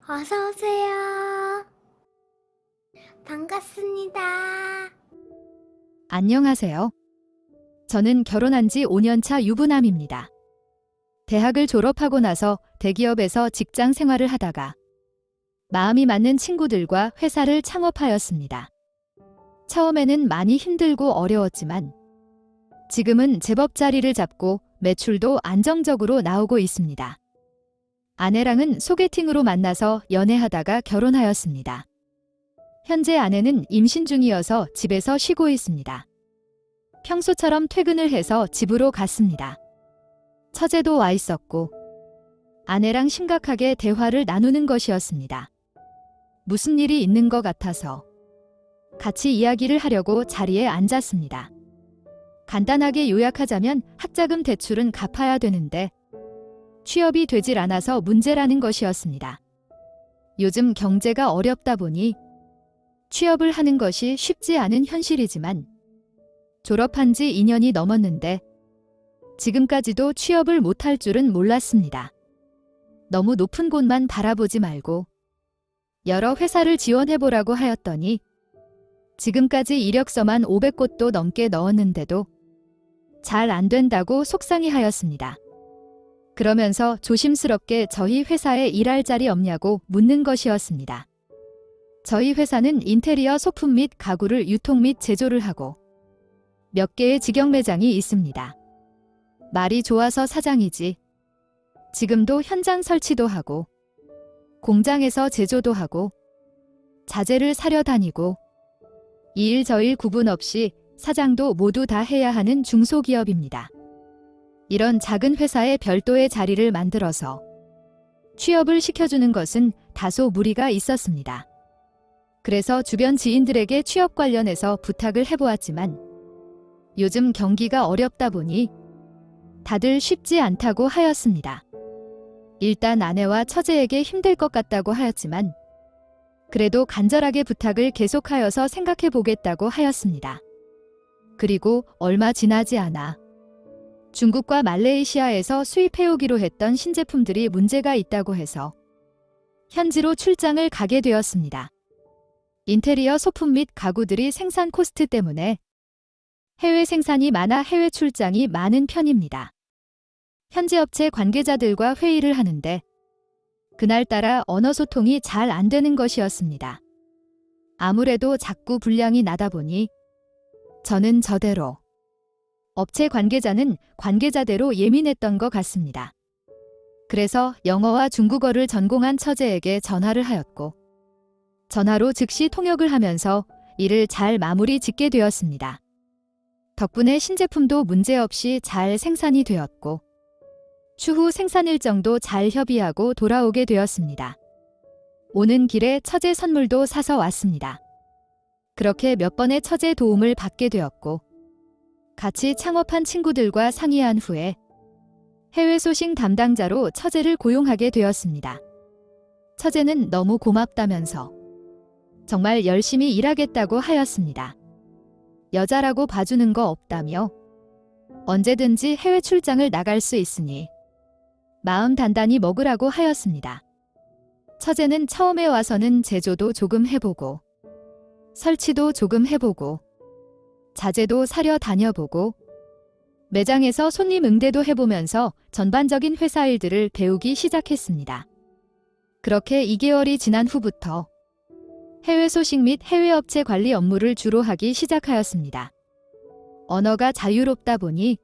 어서 오세요. 반갑습니다. 안녕하세요. 저는 결혼한 지 5년 차 유부남입니다. 대학을 졸업하고 나서 대기업에서 직장 생활을 하다가 마음이 맞는 친구들과 회사를 창업하였습니다. 처음에는 많이 힘들고 어려웠지만 지금은 제법 자리를 잡고 매출도 안정적으로 나오고 있습니다. 아내랑은 소개팅으로 만나서 연애하다가 결혼하였습니다. 현재 아내는 임신 중이어서 집에서 쉬고 있습니다. 평소처럼 퇴근을 해서 집으로 갔습니다. 처제도 와 있었고 아내랑 심각하게 대화를 나누는 것이었습니다. 무슨 일이 있는 것 같아서 같이 이야기를 하려고 자리에 앉았습니다. 간단하게 요약하자면 학자금 대출은 갚아야 되는데 취업이 되질 않아서 문제라는 것이었습니다. 요즘 경제가 어렵다 보니 취업을 하는 것이 쉽지 않은 현실이지만 졸업한 지 2년이 넘었는데 지금까지도 취업을 못할 줄은 몰랐습니다. 너무 높은 곳만 바라보지 말고 여러 회사를 지원해보라고 하였더니 지금까지 이력서만 500곳도 넘게 넣었는데도 잘 안 된다고 속상해하였습니다. 그러면서 조심스럽게 저희 회사에 일할 자리 없냐고 묻는 것이었습니다. 저희 회사는 인테리어 소품 및 가구를 유통 및 제조를 하고 몇 개의 직영 매장이 있습니다. 말이 좋아서 사장이지. 지금도 현장 설치도 하고 공장에서 제조도 하고 자재를 사려 다니고 이 일 저 일 구분 없이 사장도 모두 다 해야 하는 중소기업입니다. 이런 작은 회사에 별도의 자리를 만들어서 취업을 시켜주는 것은 다소 무리가 있었습니다. 그래서 주변 지인들에게 취업 관련해서 부탁을 해보았지만 요즘 경기가 어렵다 보니 다들 쉽지 않다고 하였습니다. 일단 아내와 처제에게 힘들 것 같다고 하였지만 그래도 간절하게 부탁을 계속하여서 생각해 보겠다고 하였습니다. 그리고 얼마 지나지 않아 중국과 말레이시아에서 수입해오기로 했던 신제품들이 문제가 있다고 해서 현지로 출장을 가게 되었습니다. 인테리어 소품 및 가구들이 생산 코스트 때문에 해외 생산이 많아 해외 출장이 많은 편입니다. 현지 업체 관계자들과 회의를 하는데 그날따라 언어 소통이 잘 안 되는 것이었습니다. 아무래도 자꾸 분량이 나다 보니 저는 저대로, 업체 관계자는 관계자대로 예민했던 것 같습니다. 그래서 영어와 중국어를 전공한 처제에게 전화를 하였고 전화로 즉시 통역을 하면서 일을 잘 마무리 짓게 되었습니다. 덕분에 신제품도 문제없이 잘 생산이 되었고 추후 생산 일정도 잘 협의하고 돌아오게 되었습니다. 오는 길에 처제 선물도 사서 왔습니다. 그렇게 몇 번의 처제 도움을 받게 되었고 같이 창업한 친구들과 상의한 후에 해외 소식 담당자로 처제를 고용하게 되었습니다. 처제는 너무 고맙다면서 정말 열심히 일하겠다고 하였습니다. 여자라고 봐주는 거 없다며 언제든지 해외 출장을 나갈 수 있으니 마음 단단히 먹으라고 하였습니다. 처제는 처음에 와서는 제조도 조금 해보고 설치도 조금 해보고 자재도 사려 다녀보고 매장에서 손님 응대도 해보면서 전반적인 회사 일들을 배우기 시작했습니다. 그렇게 2개월이 지난 후부터 해외 소식 및 해외 업체 관리 업무를 주로 하기 시작하였습니다. 언어가 자유롭다 보니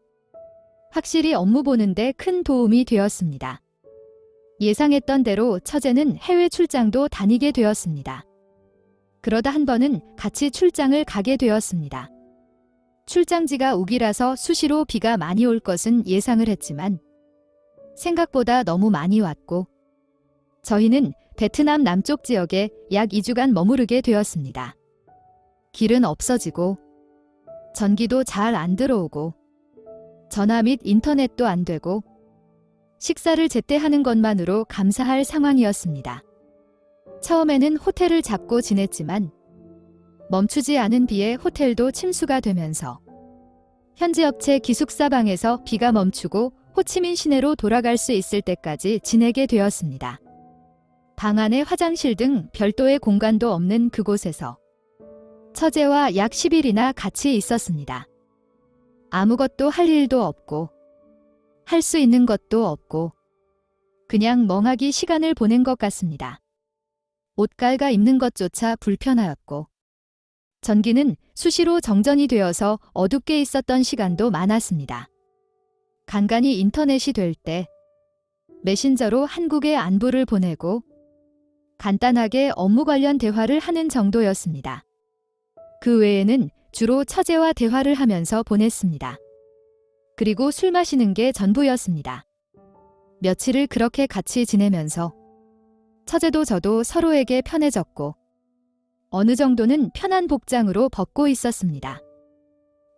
확실히 업무 보는데 큰 도움이 되었습니다. 예상했던 대로 처제는 해외 출장도 다니게 되었습니다. 그러다 한 번은 같이 출장을 가게 되었습니다. 출장지가 우기라서 수시로 비가 많이 올 것은 예상을 했지만 생각보다 너무 많이 왔고 저희는 베트남 남쪽 지역에 약 2주간 머무르게 되었습니다. 길은 없어지고 전기도 잘 안 들어오고 전화 및 인터넷도 안 되고 식사를 제때 하는 것만으로 감사할 상황이었습니다. 처음에는 호텔을 잡고 지냈지만 멈추지 않은 비에 호텔도 침수가 되면서 현지 업체 기숙사 방에서 비가 멈추고 호치민 시내로 돌아갈 수 있을 때까지 지내게 되었습니다. 방 안에 화장실 등 별도의 공간도 없는 그곳에서 처제와 약 10일이나 같이 있었습니다. 아무것도 할 일도 없고 할 수 있는 것도 없고 그냥 멍하게 시간을 보낸 것 같습니다. 옷 갈아 입는 것조차 불편하였고 전기는 수시로 정전이 되어서 어둡게 있었던 시간도 많았습니다. 간간히 인터넷이 될 때 메신저로 한국에 안부를 보내고 간단하게 업무 관련 대화를 하는 정도였습니다. 그 외에는 주로 처제와 대화를 하면서 보냈습니다. 그리고 술 마시는 게 전부였습니다. 며칠을 그렇게 같이 지내면서 처제도 저도 서로에게 편해졌고 어느 정도는 편한 복장으로 벗고 있었습니다.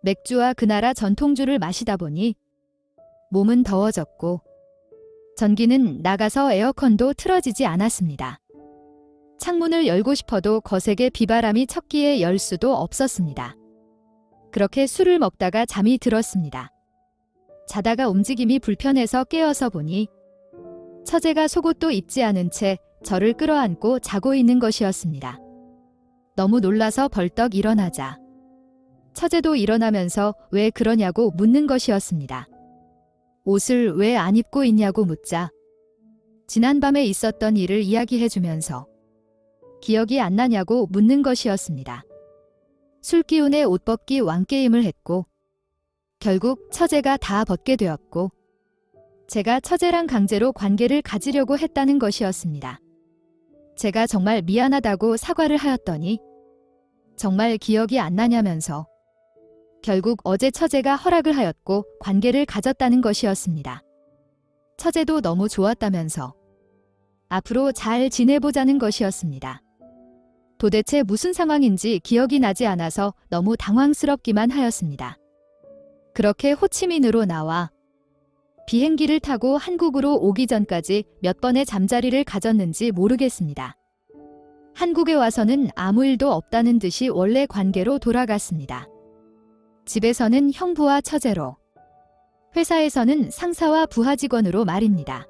맥주와 그 나라 전통주를 마시다 보니 몸은 더워졌고 전기는 나가서 에어컨도 틀어지지 않았습니다. 창문을 열고 싶어도 거세게 비바람이 쳤기에 열 수도 없었습니다. 그렇게 술을 먹다가 잠이 들었습니다. 자다가 움직임이 불편해서 깨어서 보니 처제가 속옷도 입지 않은 채 저를 끌어안고 자고 있는 것이었습니다. 너무 놀라서 벌떡 일어나자 처제도 일어나면서 왜 그러냐고 묻는 것이었습니다. 옷을 왜 안 입고 있냐고 묻자 지난밤에 있었던 일을 이야기해주면서 기억이 안 나냐고 묻는 것이었습니다. 술기운에 옷 벗기 왕게임을 했고 결국 처제가 다 벗게 되었고 제가 처제랑 강제로 관계를 가지려고 했다는 것이었습니다. 제가 정말 미안하다고 사과를 하였더니 정말 기억이 안 나냐면서 결국 어제 처제가 허락을 하였고 관계를 가졌다는 것이었습니다. 처제도 너무 좋았다면서 앞으로 잘 지내보자는 것이었습니다. 도대체 무슨 상황인지 기억이 나지 않아서 너무 당황스럽기만 하였습니다. 그렇게 호치민으로 나와 비행기를 타고 한국으로 오기 전까지 몇 번의 잠자리를 가졌는지 모르겠습니다. 한국에 와서는 아무 일도 없다는 듯이 원래 관계로 돌아갔습니다. 집에서는 형부와 처제로, 회사에서는 상사와 부하 직원으로 말입니다.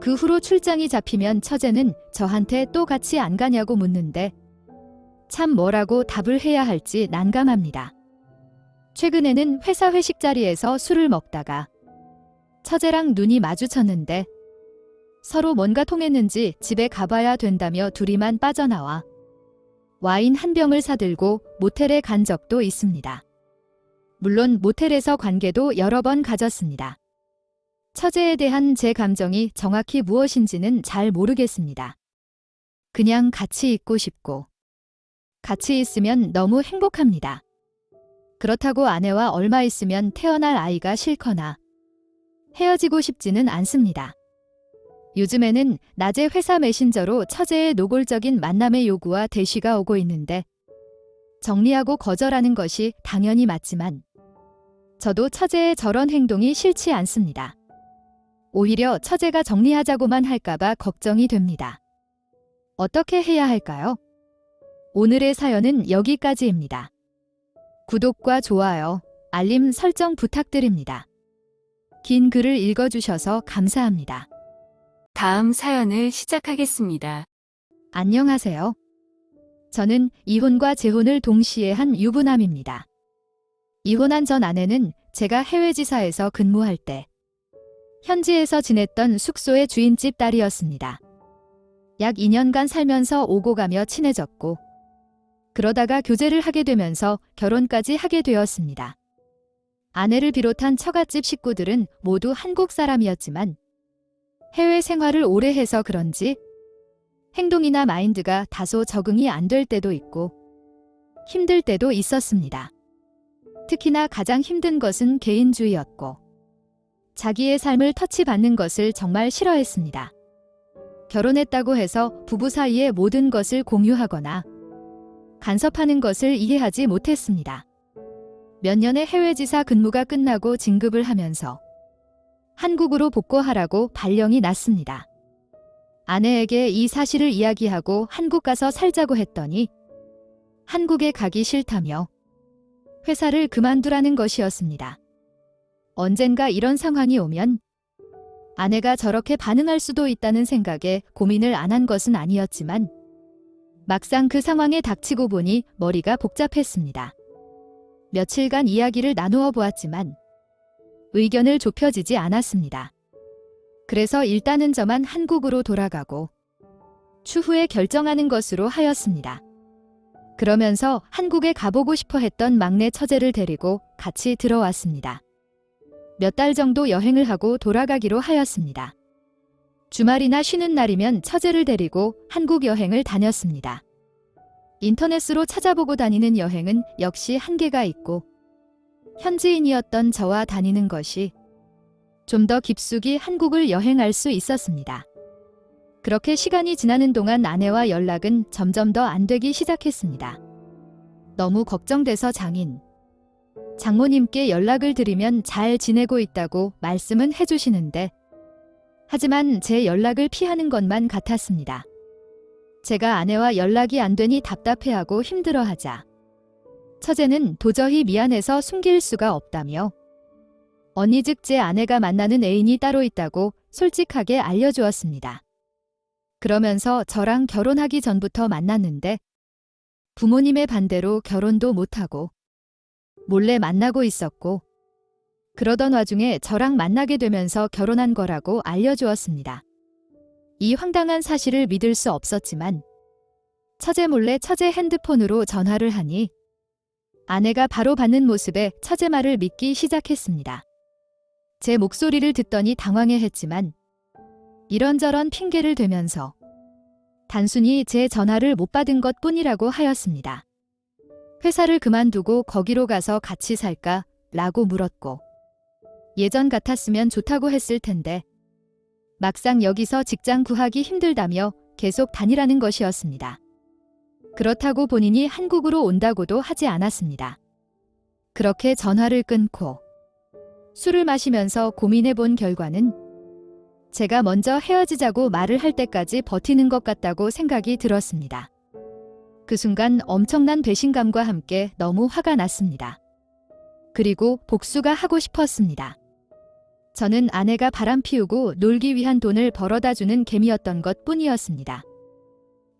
그 후로 출장이 잡히면 처제는 저한테 또 같이 안 가냐고 묻는데 참 뭐라고 답을 해야 할지 난감합니다. 최근에는 회사 회식 자리에서 술을 먹다가 처제랑 눈이 마주쳤는데 서로 뭔가 통했는지 집에 가봐야 된다며 둘이만 빠져나와 와인 한 병을 사들고 모텔에 간 적도 있습니다. 물론 모텔에서 관계도 여러 번 가졌습니다. 처제에 대한 제 감정이 정확히 무엇인지는 잘 모르겠습니다. 그냥 같이 있고 싶고 같이 있으면 너무 행복합니다. 그렇다고 아내와 얼마 있으면 태어날 아이가 싫거나 헤어지고 싶지는 않습니다. 요즘에는 낮에 회사 메신저로 처제의 노골적인 만남의 요구와 대시가 오고 있는데 정리하고 거절하는 것이 당연히 맞지만 저도 처제의 저런 행동이 싫지 않습니다. 오히려 처제가 정리하자고만 할까봐 걱정이 됩니다. 어떻게 해야 할까요? 오늘의 사연은 여기까지입니다. 구독과 좋아요, 알림 설정 부탁드립니다. 긴 글을 읽어주셔서 감사합니다. 다음 사연을 시작하겠습니다. 안녕하세요. 저는 이혼과 재혼을 동시에 한 유부남입니다. 이혼한 전 아내는 제가 해외지사에서 근무할 때 현지에서 지냈던 숙소의 주인집 딸이었습니다. 약 2년간 살면서 오고 가며 친해졌고 그러다가 교제를 하게 되면서 결혼까지 하게 되었습니다. 아내를 비롯한 처갓집 식구들은 모두 한국 사람이었지만 해외 생활을 오래 해서 그런지 행동이나 마인드가 다소 적응이 안 될 때도 있고 힘들 때도 있었습니다. 특히나 가장 힘든 것은 개인주의였고 자기의 삶을 터치받는 것을 정말 싫어했습니다. 결혼했다고 해서 부부 사이의 모든 것을 공유하거나 간섭하는 것을 이해하지 못했습니다. 몇 년의 해외지사 근무가 끝나고 진급을 하면서 한국으로 복구하라고 발령이 났습니다. 아내에게 이 사실을 이야기하고 한국 가서 살자고 했더니 한국에 가기 싫다며 회사를 그만두라는 것이었습니다. 언젠가 이런 상황이 오면 아내가 저렇게 반응할 수도 있다는 생각에 고민을 안 한 것은 아니었지만 막상 그 상황에 닥치고 보니 머리가 복잡했습니다. 며칠간 이야기를 나누어 보았지만 의견을 좁혀지지 않았습니다. 그래서 일단은 저만 한국으로 돌아가고 추후에 결정하는 것으로 하였습니다. 그러면서 한국에 가보고 싶어 했던 막내 처제를 데리고 같이 들어왔습니다. 몇 달 정도 여행을 하고 돌아가기로 하였습니다. 주말이나 쉬는 날이면 처제를 데리고 한국 여행을 다녔습니다. 인터넷으로 찾아보고 다니는 여행은 역시 한계가 있고 현지인이었던 저와 다니는 것이 좀 더 깊숙이 한국을 여행할 수 있었습니다. 그렇게 시간이 지나는 동안 아내와 연락은 점점 더 안 되기 시작했습니다. 너무 걱정돼서 장모님께 연락을 드리면 잘 지내고 있다고 말씀은 해주시는데 하지만 제 연락을 피하는 것만 같았습니다. 제가 아내와 연락이 안 되니 답답해하고 힘들어하자 처제는 도저히 미안해서 숨길 수가 없다며 언니 즉 제 아내가 만나는 애인이 따로 있다고 솔직하게 알려주었습니다. 그러면서 저랑 결혼하기 전부터 만났는데 부모님의 반대로 결혼도 못하고 몰래 만나고 있었고 그러던 와중에 저랑 만나게 되면서 결혼한 거라고 알려주었습니다. 이 황당한 사실을 믿을 수 없었지만 처제 몰래 처제 핸드폰으로 전화를 하니 아내가 바로 받는 모습에 처제 말을 믿기 시작했습니다. 제 목소리를 듣더니 당황해했지만 이런저런 핑계를 대면서 단순히 제 전화를 못 받은 것뿐이라고 하였습니다. 회사를 그만두고 거기로 가서 같이 살까? 라고 물었고 예전 같았으면 좋다고 했을 텐데 막상 여기서 직장 구하기 힘들다며 계속 다니라는 것이었습니다. 그렇다고 본인이 한국으로 온다고도 하지 않았습니다. 그렇게 전화를 끊고 술을 마시면서 고민해 본 결과는 제가 먼저 헤어지자고 말을 할 때까지 버티는 것 같다고 생각이 들었습니다. 그 순간 엄청난 배신감과 함께 너무 화가 났습니다. 그리고 복수가 하고 싶었습니다. 저는 아내가 바람 피우고 놀기 위한 돈을 벌어다 주는 개미였던 것 뿐이었습니다.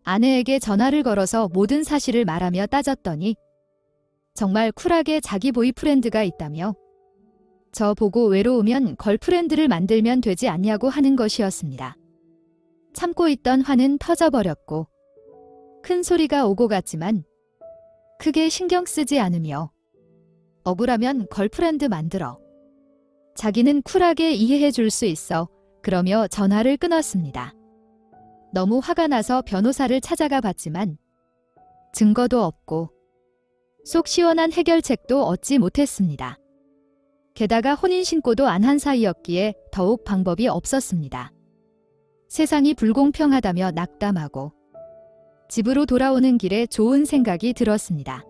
아내에게 전화를 걸어서 모든 사실을 말하며 따졌더니 정말 쿨하게 자기 보이프렌드가 있다며 저 보고 외로우면 걸프렌드를 만들면 되지 않냐고 하는 것이었습니다. 참고 있던 화는 터져버렸고 큰 소리가 오고 갔지만 크게 신경 쓰지 않으며 억울하면 걸프렌드 만들어. 자기는 쿨하게 이해해 줄 수 있어. 그러며 전화를 끊었습니다. 너무 화가 나서 변호사를 찾아가 봤지만 증거도 없고 속 시원한 해결책도 얻지 못했습니다. 게다가 혼인신고도 안 한 사이였기에 더욱 방법이 없었습니다. 세상이 불공평하다며 낙담하고 집으로 돌아오는 길에 좋은 생각이 들었습니다.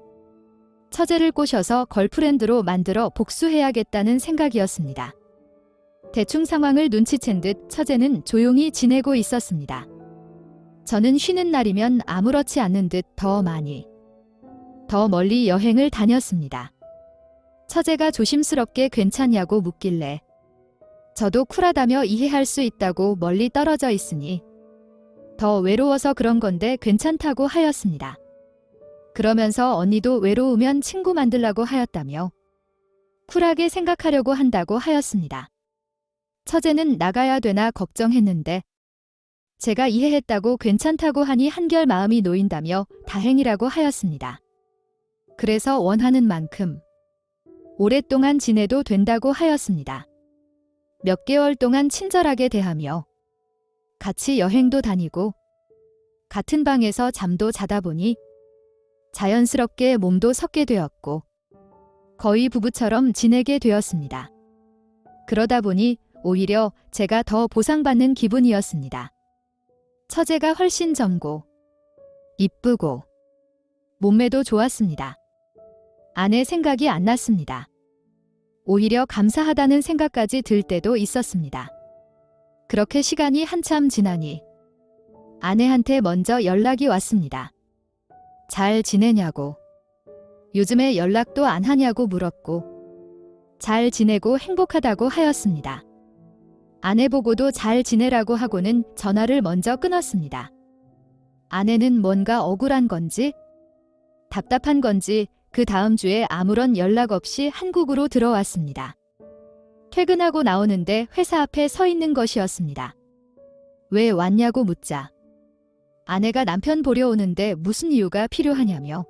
처제를 꼬셔서 걸프렌드로 만들어 복수해야겠다는 생각이었습니다. 대충 상황을 눈치챈 듯 처제는 조용히 지내고 있었습니다. 저는 쉬는 날이면 아무렇지 않은 듯 더 멀리 여행을 다녔습니다. 처제가 조심스럽게 괜찮냐고 묻길래 저도 쿨하다며 이해할 수 있다고 멀리 떨어져 있으니 더 외로워서 그런 건데 괜찮다고 하였습니다. 그러면서 언니도 외로우면 친구 만들라고 하였다며 쿨하게 생각하려고 한다고 하였습니다. 처제는 나가야 되나 걱정했는데 제가 이해했다고 괜찮다고 하니 한결 마음이 놓인다며 다행이라고 하였습니다. 그래서 원하는 만큼 오랫동안 지내도 된다고 하였습니다. 몇 개월 동안 친절하게 대하며 같이 여행도 다니고 같은 방에서 잠도 자다 보니 자연스럽게 몸도 섞게 되었고 거의 부부처럼 지내게 되었습니다. 그러다 보니 오히려 제가 더 보상받는 기분이었습니다. 처제가 훨씬 젊고 이쁘고 몸매도 좋았습니다. 아내 생각이 안 났습니다. 오히려 감사하다는 생각까지 들 때도 있었습니다. 그렇게 시간이 한참 지나니 아내한테 먼저 연락이 왔습니다. 잘 지내냐고, 요즘에 연락도 안 하냐고 물었고 잘 지내고 행복하다고 하였습니다. 아내 보고도 잘 지내라고 하고는 전화를 먼저 끊었습니다. 아내는 뭔가 억울한 건지, 답답한 건지 그 다음 주에 아무런 연락 없이 한국으로 들어왔습니다. 퇴근하고 나오는데 회사 앞에 서 있는 것이었습니다. 왜 왔냐고 묻자 아내가 남편 보려 오는데 무슨 이유가 필요하냐며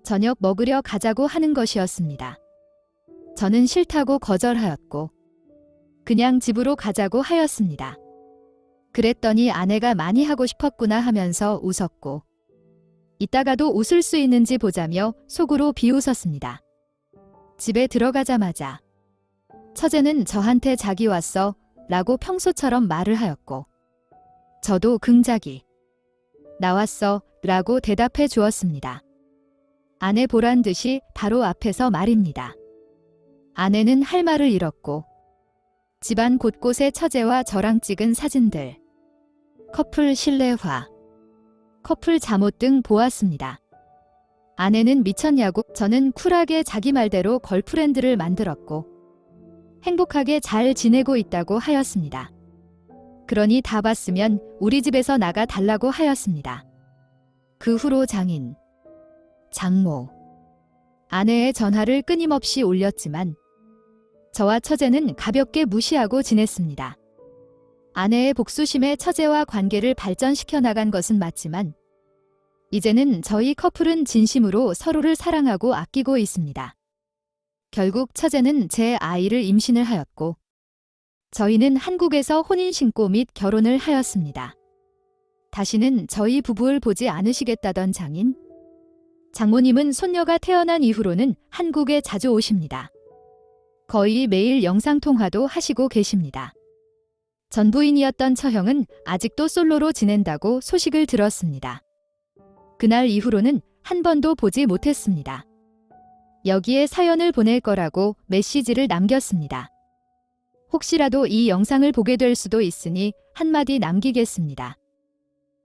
저녁 먹으려 가자고 하는 것이었습니다. 저는 싫다고 거절하였고 그냥 집으로 가자고 하였습니다. 그랬더니 아내가 많이 하고 싶었구나 하면서 웃었고 이따가도 웃을 수 있는지 보자며 속으로 비웃었습니다. 집에 들어가자마자 처제는 저한테 자기 왔어 라고 평소처럼 말을 하였고 저도 긍자기 나왔어 라고 대답해 주었습니다. 아내 보란 듯이 바로 앞에서 말입니다. 아내는 할 말을 잃었고 집안 곳곳에 처제와 저랑 찍은 사진들, 커플 실내화, 커플 잠옷 등 보았습니다. 아내는 미쳤냐고 저는 쿨하게 자기 말대로 걸프렌드를 만들었고 행복하게 잘 지내고 있다고 하였습니다. 그러니 다 봤으면 우리 집에서 나가 달라고 하였습니다. 그 후로 장인, 장모, 아내의 전화를 끊임없이 올렸지만 저와 처제는 가볍게 무시하고 지냈습니다. 아내의 복수심에 처제와 관계를 발전시켜 나간 것은 맞지만 이제는 저희 커플은 진심으로 서로를 사랑하고 아끼고 있습니다. 결국 처제는 제 아이를 임신을 하였고 저희는 한국에서 혼인신고 및 결혼을 하였습니다. 다시는 저희 부부를 보지 않으시겠다던 장인, 장모님은 손녀가 태어난 이후로는 한국에 자주 오십니다. 거의 매일 영상통화도 하시고 계십니다. 전부인이었던 처형은 아직도 솔로로 지낸다고 소식을 들었습니다. 그날 이후로는 한 번도 보지 못했습니다. 여기에 사연을 보낼 거라고 메시지를 남겼습니다. 혹시라도 이 영상을 보게 될 수도 있으니 한마디 남기겠습니다.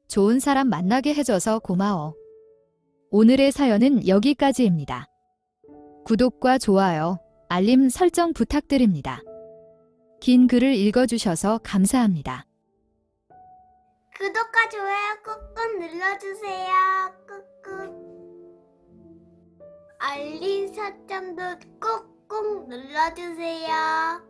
좋은 사람 만나게 해줘서 고마워. 오늘의 사연은 여기까지입니다. 구독과 좋아요, 알림 설정 부탁드립니다. 긴 글을 읽어주셔서 감사합니다. 구독과 좋아요 꾹꾹 눌러주세요. 꾹꾹. 알림 설정도 꾹꾹 눌러주세요.